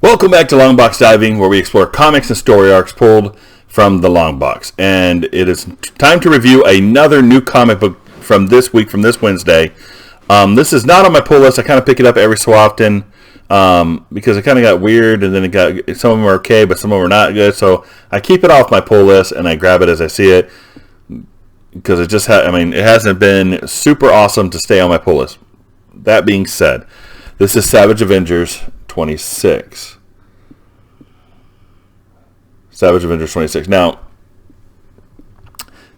Welcome back to Longbox Diving, where we explore comics and story arcs pulled from the Longbox. And it is time to review another new comic book from this week, from this Wednesday. This is not on my pull list. I kind of pick it up every so often because it kind of got weird, and then some of them are okay, but some of them are not good. So I keep it off my pull list, and I grab it as I see it because it hasn't been super awesome to stay on my pull list. That being said, this is Savage Avengers 26. Savage Avengers 26. Now,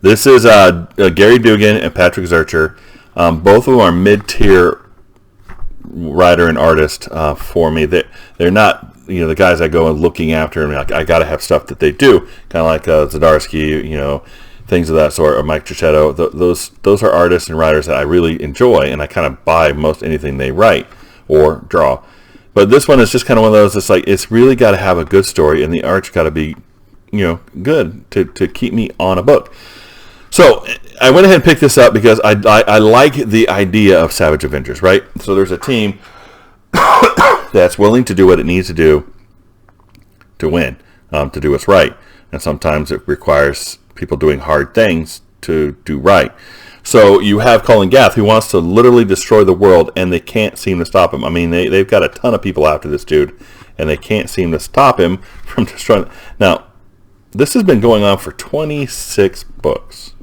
this is Gary Dugan and Patrick Zurcher. Both of them are mid-tier writer and artist for me. They're not, the guys I go and looking after, and I got to have stuff that they do, kind of like Zdarsky, things of that sort, or Mike Trichetto. Those are artists and writers that I really enjoy, and I kind of buy most anything they write or draw. But this one is just kind of one of those. It's really got to have a good story, and the art's got to be, good to keep me on a book. So I went ahead and picked this up because I like the idea of Savage Avengers, right? So there's a team that's willing to do what it needs to do to win, to do what's right, and sometimes it requires people doing hard things to do right. So you have Colin Gath, who wants to literally destroy the world, and they can't seem to stop him. I mean, they've got a ton of people after this dude, and they can't seem to stop him from destroying. Now, this has been going on for 26 books.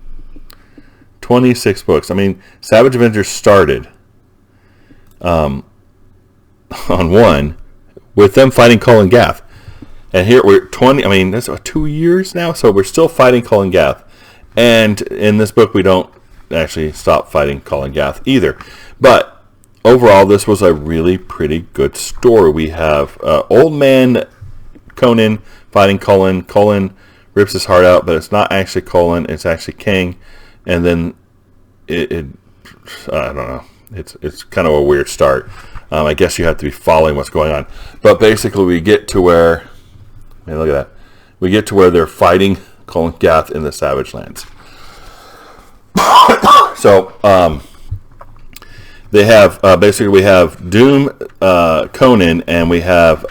26 books. I mean, Savage Avengers started on one with them fighting Colin Gath. And here we're 20, that's 2 years now, so we're still fighting Colin Gath. And in this book, we don't actually stop fighting Colin Gath either. But overall, this was a really pretty good story. We have old man Conan fighting Colin. Colin rips his heart out, but it's not actually Colin, it's actually King. And then it I don't know. It's kind of a weird start. I guess you have to be following what's going on. But basically, we get to where, look at that. We get to where they're fighting Colin Gath in the Savage Lands. So they have basically we have Doom, Conan, and we have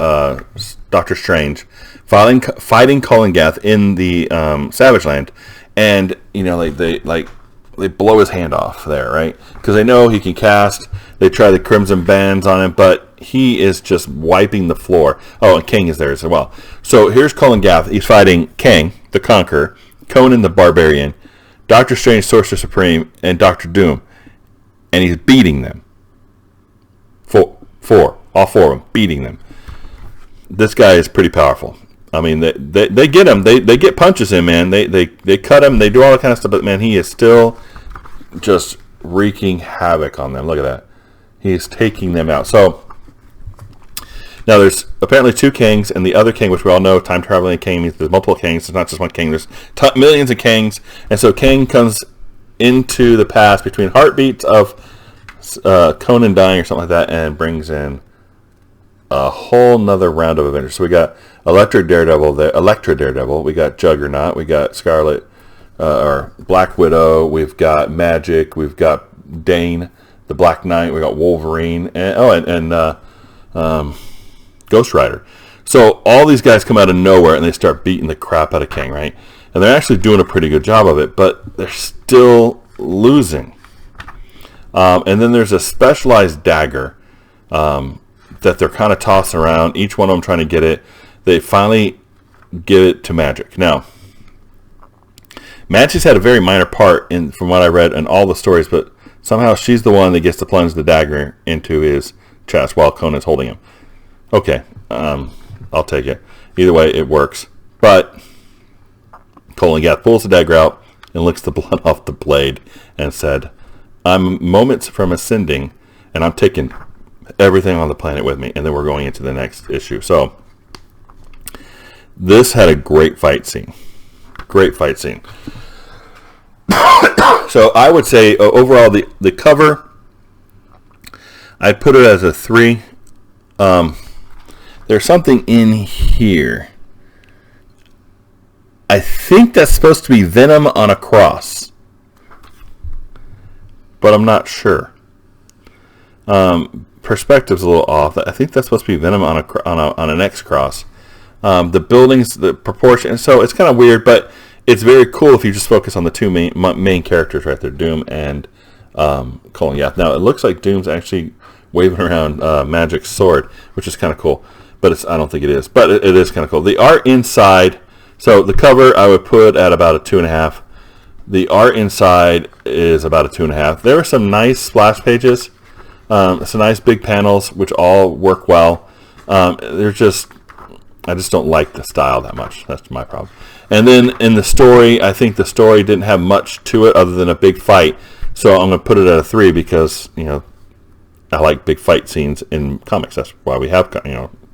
Doctor Strange fighting Colin Gath in the Savage Land, and they blow his hand off there, right? Because they know he can cast. They try the Crimson Bands on him, but he is just wiping the floor. Oh, and King is there as well. So here's Colin Gath. He's fighting King, the Conqueror, Conan the Barbarian, Doctor Strange, Sorcerer Supreme, and Doctor Doom. And he's beating them. All four of them, beating them. This guy is pretty powerful. I mean, they get him. They get punches in, man. They cut him. They do all that kind of stuff. But, man, he is still just wreaking havoc on them. Look at that. He is taking them out. So, now there's apparently two kings, and the other king, which we all know, time-traveling king means there's multiple kings. It's not just one king. There's millions of kings. And so King comes into the past between heartbeats of Conan dying or something like that, and brings in a whole nother round of Avengers. So we got Elektra Daredevil, we got Juggernaut, we got Scarlet, or Black Widow, we've got Magic, we've got Dane, the Black Knight, we got Wolverine, and Ghost Rider. So all these guys come out of nowhere and they start beating the crap out of King, right? And they're actually doing a pretty good job of it, but they're still losing. And then there's a specialized dagger that they're kind of tossing around, each one of them trying to get it. They finally give it to Magic. Now, Magic's had a very minor part from what I read in all the stories, but somehow she's the one that gets to plunge the dagger into his chest while Conan's holding him. Okay, I'll take it. Either way, it works. But Colin Gath pulls the dagger out and licks the blood off the blade and said, "I'm moments from ascending, and I'm taking everything on the planet with me." And then we're going into the next issue. So this had a great fight scene. Great fight scene. So I would say overall the cover, I'd put it as a 3. There's something in here. I think that's supposed to be Venom on a cross, but I'm not sure. perspective's a little off. I think that's supposed to be Venom on an X cross. The buildings, the proportion, so it's kind of weird, but it's very cool if you just focus on the two main characters right there, Doom and Colin. Yeah. Now it looks like Doom's actually waving around magic sword, which is kind of cool, but I don't think it is, but it is kind of cool. The art inside, so the cover I would put at about a 2.5. The art inside is about a 2.5. There are some nice splash pages, some nice big panels, which all work well. I just don't like the style that much. That's my problem. And then in the story, I think the story didn't have much to it other than a big fight. So I'm going to put it at a 3 because, I like big fight scenes in comics. That's why we have,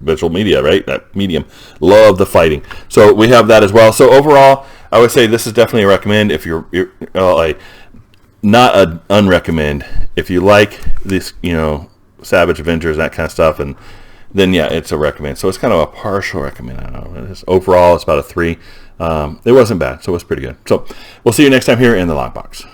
visual media, right? That medium. Love the fighting. So we have that as well. So overall, I would say this is definitely a recommend if you're not an unrecommend. If you like this, Savage Avengers, that kind of stuff, and then yeah, it's a recommend. So it's kind of a partial recommend. I don't know. Overall, it's about a 3. It wasn't bad, so it was pretty good. So we'll see you next time here in the Lockbox.